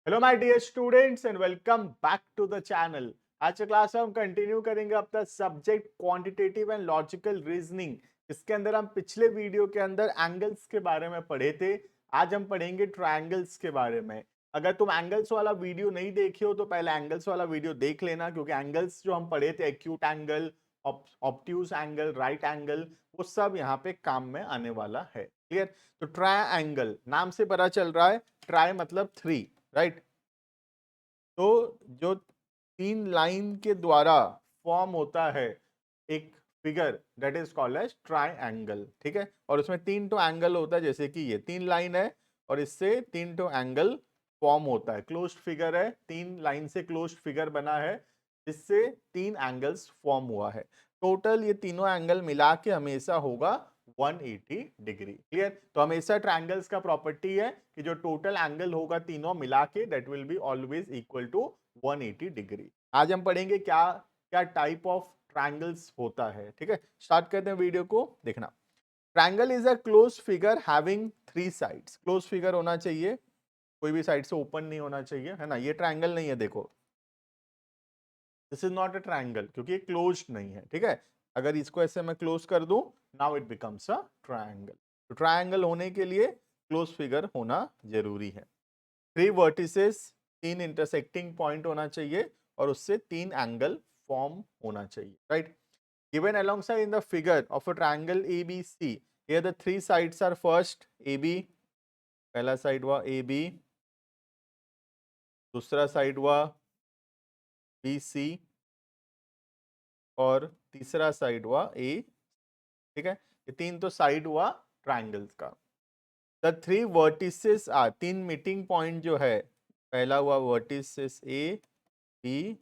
Hello my dear students and welcome back to the channel. आज के class में हम कंटिन्यू करेंगे अपना subject quantitative and logical reasoning. इसके अंदर हम पिछले वीडियो के अंदर एंगल्स के बारे में पढ़े थे। आज हम पढ़ेंगे ट्रायंगल्स के बारे में। अगर तुम एंगल्स वाला वीडियो नहीं देखे हो तो पहले एंगल्स वाला वीडियो देख लेना, क्योंकि एंगल्स जो हम पढ़े थे, acute angle, obtuse angle, right angle, वो सब यहाँ पे काम में आने वाला है। क्लियर? तो ट्राई एंगल नाम से पता चल रहा है, ट्राई मतलब थ्री, राइट। तो जो तीन लाइन के द्वारा फॉर्म होता है एक figure, that is called as triangle. ठीक है, और उसमें तीन तो एंगल होता है, जैसे कि ये तीन लाइन है और इससे तीन तो एंगल फॉर्म होता है। क्लोज्ड फिगर है, तीन लाइन से क्लोज्ड फिगर बना है, जिससे तीन एंगल्स फॉर्म हुआ है। टोटल ये तीनों एंगल मिला के हमेशा होगा 180 डिग्री। क्लियर? तो हमेशा ट्रायंगल्स का प्रॉपर्टी है कि जो टोटल एंगल होगा तीनों मिला के, that will be always equal to 180 degree. आज हम पढ़ेंगे क्या क्या टाइप ऑफ ट्रायंगल्स होता है। ठीक है, स्टार्ट करते हैं वीडियो को देखना। Triangle is a close figure having three sides. Close figure होना चाहिए, कोई भी साइड से ओपन नहीं होना चाहिए, है ना। ये ट्रायंगल नहीं है, देखो this is not a triangle, क्योंकि ये क्लोज नहीं है। ठीक है, अगर इसको ऐसे मैं क्लोज कर दूं, now it becomes a triangle. तो ट्रायंगल होने के लिए क्लोज फिगर होना जरूरी है। थ्री वर्टिसेस, तीन इंटरसेक्टिंग पॉइंट होना चाहिए और उससे तीन एंगल फॉर्म होना चाहिए, right. Given alongside in the figure of a triangle ABC, here the three sides are first AB, पहला साइड हुआ AB, दूसरा साइड हुआ BC और तीसरा साइड हुआ A। ठीक है, ये तीन तो साइड हुआ ट्रायंगल्स का। द थ्री वर्टिसेस आर, तीन मीटिंग पॉइंट जो है, पहला हुआ वर्टिसेस A B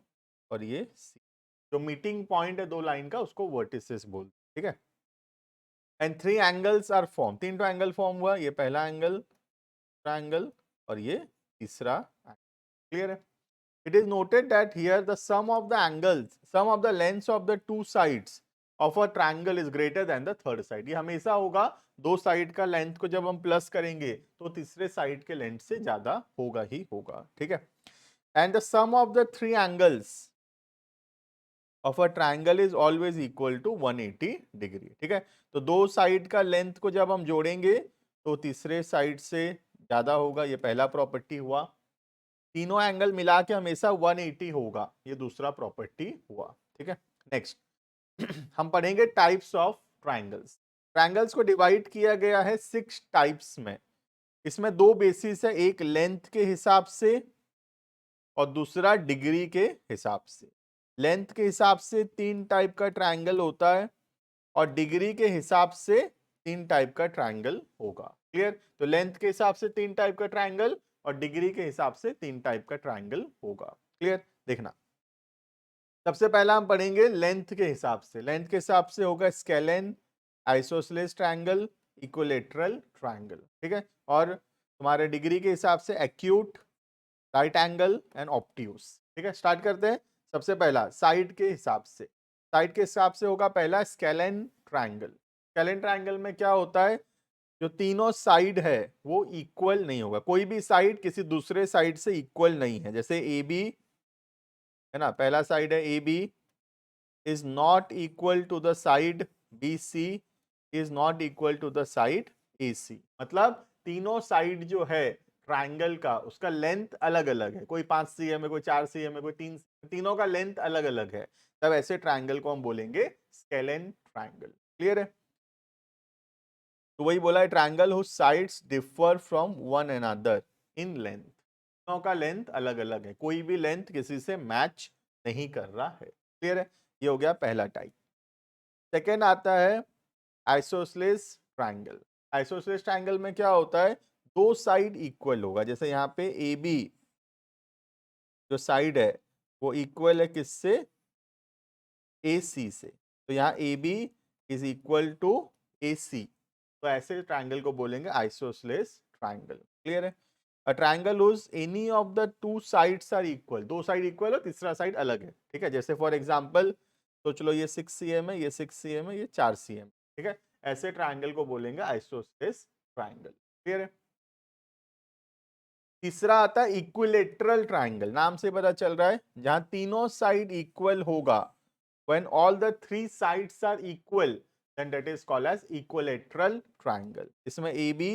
और ये C। जो मीटिंग पॉइंट है दो लाइन का, उसको वर्टिसेस बोलते हैं। ठीक है, and three angles are form, तीन तो एंगल फॉर्म हुआ, ये पहला एंगल ट्रायंगल और ये तीसरा। क्लियर है? It is noted that here the sum of the angles, sum of the lengths of the two sides of a triangle is greater than the third side. ये हमेशा होगा, दो साइड का length को जब हम प्लस करेंगे तो तीसरे साइड के लेंथ से ज्यादा होगा ही होगा। ठीक है, and the sum of the three angles of a triangle is always equal to 180 degree. ठीक है, तो दो साइड का लेंथ को जब हम जोड़ेंगे तो तीसरे साइड से ज्यादा होगा, ये पहला प्रॉपर्टी हुआ। तीनों एंगल मिला के हमेशा 180 होगा, ये दूसरा प्रॉपर्टी हुआ। ठीक है, नेक्स्ट हम पढ़ेंगे टाइप्स ऑफ ट्रायंगल्स। ट्रायंगल्स को डिवाइड किया गया है सिक्स टाइप्स में। इसमें दो बेसिस है, एक लेंथ के हिसाब से और दूसरा डिग्री के हिसाब से। लेंथ के हिसाब से तीन टाइप का ट्रायंगल होता है और डिग्री के हिसाब से तीन टाइप का ट्रायंगल होगा। क्लियर? तो लेंथ के हिसाब से तीन टाइप का ट्रायंगल और डिग्री के हिसाब से तीन टाइप का ट्रायंगल होगा। क्लियर? देखना, सबसे पहला हम पढ़ेंगे लेंथ के हिसाब से। लेंथ के हिसाब से होगा scalene, isosceles triangle, equilateral triangle. ठीक है, और तुम्हारे डिग्री के हिसाब से acute, right angle and obtuse. ठीक है, स्टार्ट करते हैं। सबसे पहला साइड के हिसाब से। साइड के हिसाब से होगा पहला स्केलेन ट्रायंगल। स्केलेन ट्रायंगल में क्या होता है, जो तीनों साइड है वो इक्वल नहीं होगा, कोई भी साइड किसी दूसरे साइड से इक्वल नहीं है। जैसे ए बी है ना, पहला साइड है A B is not equal to the side B C is not equal to the side A C. मतलब तीनों साइड जो है ट्रायंगल का, उसका लेंथ अलग अलग है, कोई 5 cm है, कोई 4 cm है, कोई 3, तीनों का लेंथ अलग अलग है। तब ऐसे ट्रायंगल को हम बोलेंगे स्केलेन ट्रायंगल। क्लियर है? तो वही बोला है, triangle whose sides differ from one another in length. दोनों का लेंथ अलग अलग है, कोई भी लेंथ किसी से मैच नहीं कर रहा है। क्लियर है? ये हो गया पहला टाइप। सेकेंड आता है आइसोसेलेस ट्रायंगल। आइसोसेलेस ट्रायंगल में क्या होता है, दो साइड इक्वल होगा। जैसे यहाँ पे ए बी जो साइड है वो इक्वल है किससे, ए सी से। तो यहाँ A B is equal to A C. तो ऐसे ट्रायंगल को बोलेंगे आइसोसेलेस ट्रायंगल। क्लियर है? A triangle whose any of the two sides are equal, दो साइड इक्वल हो, तीसरा साइड अलग है। ठीक है, जैसे फॉर एग्जांपल तो चलो ये 6 cm है, ये 6 cm है, ये 4 cm। ठीक है, ऐसे ट्रायंगल को बोलेंगे आइसोसेलेस ट्रायंगल। क्लियर है? तीसरा आता है इक्विलेटरल ट्राइंगल, नाम से पता चल रहा है जहां तीनों साइड इक्वल होगा, when all the three sides are equal then that is called as equilateral triangle. इसमें AB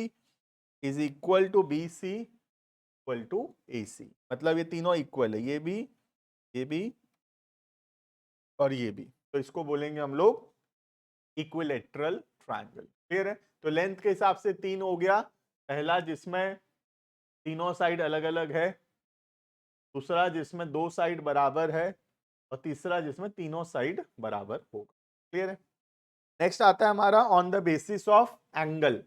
is equal to BC equal to AC, मतलब ये तीनों इक्वल है, ये भी और ये भी, तो इसको बोलेंगे हम लोग इक्विलेटरल ट्राइंगल। क्लियर है? तो लेंथ के हिसाब से 3 हो गया, पहला जिसमें तीनों साइड अलग अलग है, दूसरा जिसमें 2 साइड बराबर है, और तीसरा जिसमें तीनों साइड बराबर होगा। क्लियर है? नेक्स्ट आता है हमारा on the basis of angle,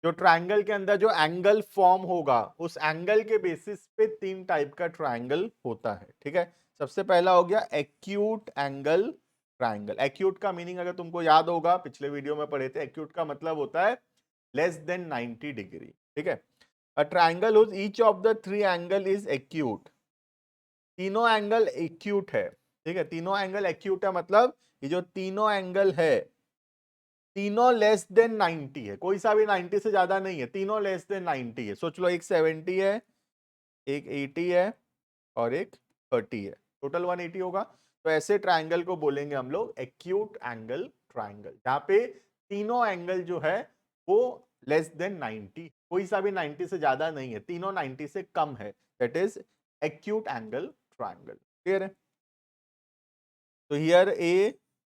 जो ट्राइंगल के अंदर जो एंगल फॉर्म होगा उस एंगल के बेसिस पे 3 टाइप का ट्राइंगल होता है। ठीक है, सबसे पहला हो गया एक्यूट एंगल ट्राइंगल। एक्यूट का मीनिंग अगर तुमको याद होगा, पिछले वीडियो में पढ़े थे, एक्यूट का मतलब होता है लेस देन 90 डिग्री। ठीक है, a triangle whose each of the 3 angle is acute, तीनों एंगल एक्यूट है। ठीक है, तीनों एंगल एक्यूट है मतलब ये जो तीनों एंगल है तीनों लेस देन 90 है, कोई सा भी 90 से ज्यादा नहीं है, तीनों लेस देन 90 है। सोच लो एक 70 है, एक 80 है और एक 30 है, टोटल 180 होगा। तो ऐसे ट्राइंगल को बोलेंगे हम लोग एक्यूट एंगल ट्राइंगल, जहां पे तीनों एंगल जो है वो लेस देन 90, कोई सा भी 90 से ज्यादा नहीं है, तीनों 90 से कम है, that is acute angle triangle. Clear है? तो here A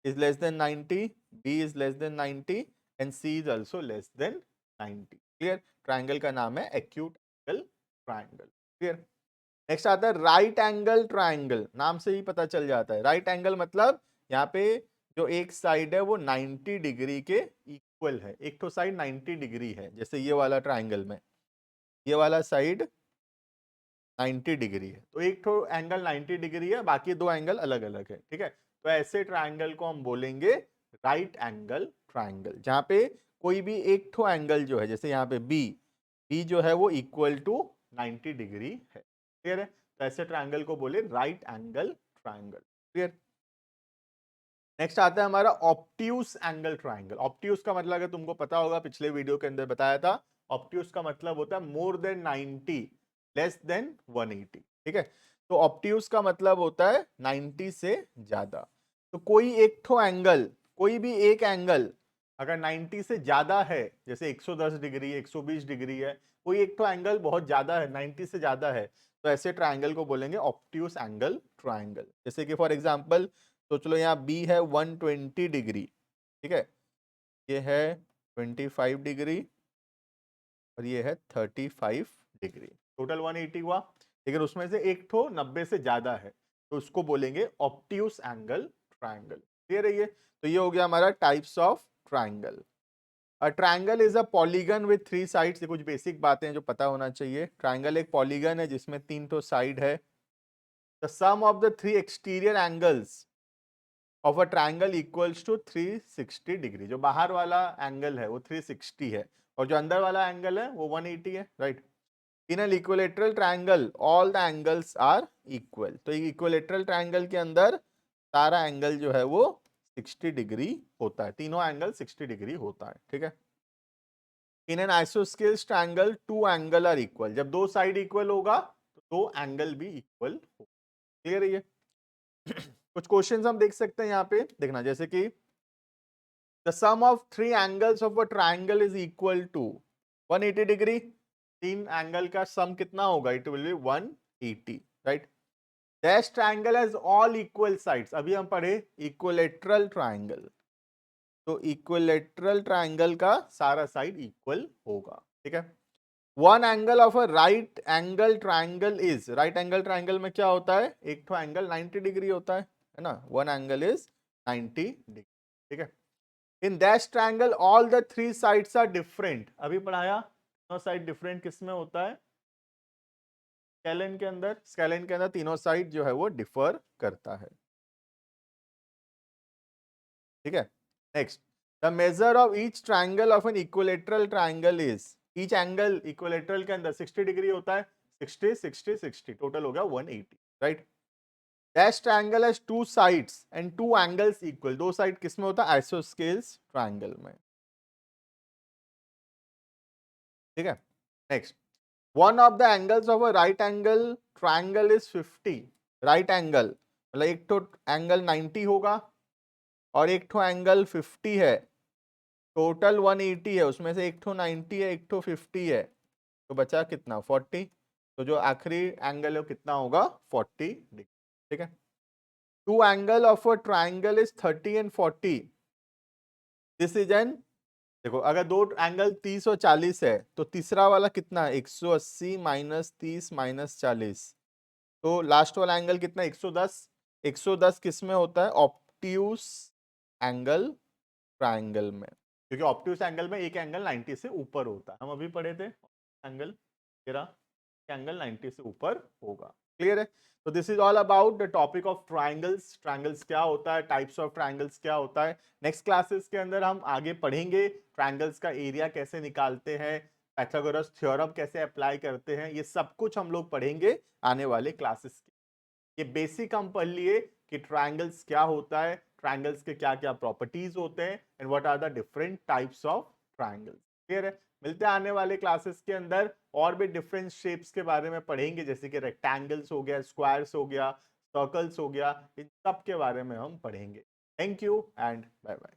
is less than 90, B is less than 90 and C is also less than 90. Clear? Triangle का नाम है acute angle triangle. Clear? Next आता है राइट एंगल ट्राइंगल, नाम से ही पता चल जाता है। राइट एंगल मतलब यहाँ पे जो एक साइड है वो 90 डिग्री के इक्वल है, एक तो साइड 90 डिग्री है, जैसे ये वाला ट्राइंगल में ये वाला साइड 90 डिग्री है, तो एक तो एंगल 90 डिग्री है, बाकी 2 एंगल अलग अलग है। ठीक है, तो ऐसे ट्राइंगल को हम बोलेंगे राइट एंगल ट्राइंगल, जहां पे कोई भी एक तो एंगल जो है, जैसे यहाँ पे बी जो है वो इक्वल टू 90 डिग्री है। क्लियर है? तो ऐसे ट्राइंगल को बोले right angle triangle. Clear? Next आता है हमारा ऑब्ट्यूस एंगल ट्राइंगल। ऑब्ट्यूस का मतलब अगर तुमको पता होगा, पिछले वीडियो के अंदर बताया था, ऑब्ट्यूस का मतलब होता है मोर देन 90 लेस देन 180। ठीक है, तो ऑब्ट्यूस का मतलब होता है 90 से ज्यादा। तो कोई एक ठो एंगल, कोई भी एक एंगल अगर 90 से ज्यादा है, जैसे 110 डिग्री 120 डिग्री है, कोई एक ठो एंगल बहुत ज्यादा है, 90 से ज्यादा है, तो ऐसे ट्राइंगल को बोलेंगे ऑब्ट्यूस एंगल ट्राइंगल। जैसे कि फॉर एग्जांपल सोच लो यहाँ बी है 120 डिग्री, ठीक है, ये है 25 डिग्री और ये है 35 डिग्री, टोटल 180 हुआ। लेकिन उसमें से एक ठो 90 से ज्यादा है, तो उसको बोलेंगे ऑब्ट्यूस एंगल ट्राइंगल। क्लियर है? ये तो ये हो गया हमारा types of triangle. A triangle is a polygon with 3 sides. ये कुछ बेसिक बातें हैं जो पता होना चाहिए। ट्राइंगल एक पॉलीगन है जिसमें 3 तो साइड है। The sum of the 3 exterior angles of a triangle equals to 360 degree. जो बाहर वाला एंगल है वो 360 है और जो अंदर वाला एंगल है वो 180 है, right? In an equilateral triangle all the angles are equal. तो इक्विलेटरल ट्राइंगल के अंदर सारा एंगल जो है वो 60 डिग्री होता है, तीनों एंगल 60 डिग्री होता है। ठीक है, in an isosceles triangle 2 angle are equal. जब 2 साइड इक्वल होगा तो 2 एंगल भी इक्वल होगा। क्लियर है? ये कुछ क्वेश्चंस हम देख सकते हैं यहाँ पे, देखना, जैसे कि the sum of 3 angles of a triangle is equal to 180 degree. 3 angle का सम कितना होगा? It will be 180, right? Dash triangle has all equal sides. अभी हम पढ़े इक्विलेटरल ट्राइंगल, तो इक्विलेटरल ट्राइंगल का सारा साइड इक्वल होगा। ठीक है, one angle of a right angle triangle is, right angle triangle में क्या होता है? एक तो एंगल 90 डिग्री होता है ना, वन एंगल इज 90 डिग्री। ठीक है, in dash triangle all the 3 sides are different. अभी पढ़ाया तीनों साइड डिफरेंट किसमें होता है? स्केलेन के अंदर। स्केलेन के अंदर तीनों साइड जो है वो डिफर करता है। ठीक है, next, the measure of each triangle of N equilateral triangle is, each angle equilateral के अंदर 60 डिग्री होता है, 60 60 60, टोटल हो गया 180, right? Dash triangle has 2 sides and 2 angles equal. 2 side किसमें होता है? आइसोस्केल्स ट्राइंगल में। ठीक है, next, one of the angles of a right angle triangle is 50। Right angle मतलब एक तो एंगल 90 होगा और एक तो एंगल 50 है, टोटल 180 है, उसमें से एक तो 90 है, एक तो 50 है, तो बचा कितना 40। तो जो आखिरी एंगल है वो कितना होगा 40 डिग्री। ठीक है, two angle of a triangle is 30 and 40। This is an, देखो अगर दो एंगल 30 और 40 है तो तीसरा वाला कितना है 180 माइनस 30 माइनस 40, तो लास्ट वाला एंगल कितना 110। 110 किस में होता है ऑब्ट्यूस एंगल ट्राइंगल में, क्योंकि ऑब्ट्यूस एंगल में एक एंगल 90 से ऊपर होता है, हम अभी पढ़े थे एंगल तेरा एंगल 90 से ऊपर होगा। क्लियर है? तो this is all about the topic of triangles. Triangles क्या होता है, टाइप्स ऑफ ट्राइंगल्स क्या होता है। नेक्स्ट क्लासेस के अंदर हम आगे पढ़ेंगे ट्राइंगल्स का एरिया कैसे निकालते हैं, पाइथागोरस थ्योरम कैसे अप्लाई करते हैं, ये सब कुछ हम लोग पढ़ेंगे आने वाले क्लासेस के। ये बेसिक हम पढ़ लिए कि ट्रायंगल्स क्या होता है, ट्रायंगल्स के क्या क्या प्रॉपर्टीज होते हैं and what are the different types of triangles. Clear है? मिलते हैं आने वाले क्लासेस के अंदर, और भी डिफरेंट शेप्स के बारे में पढ़ेंगे, जैसे कि रेक्टेंगल्स हो गया, स्क्वायर्स हो गया, सर्कल्स हो गया, इन सब के बारे में हम पढ़ेंगे। Thank you and bye bye.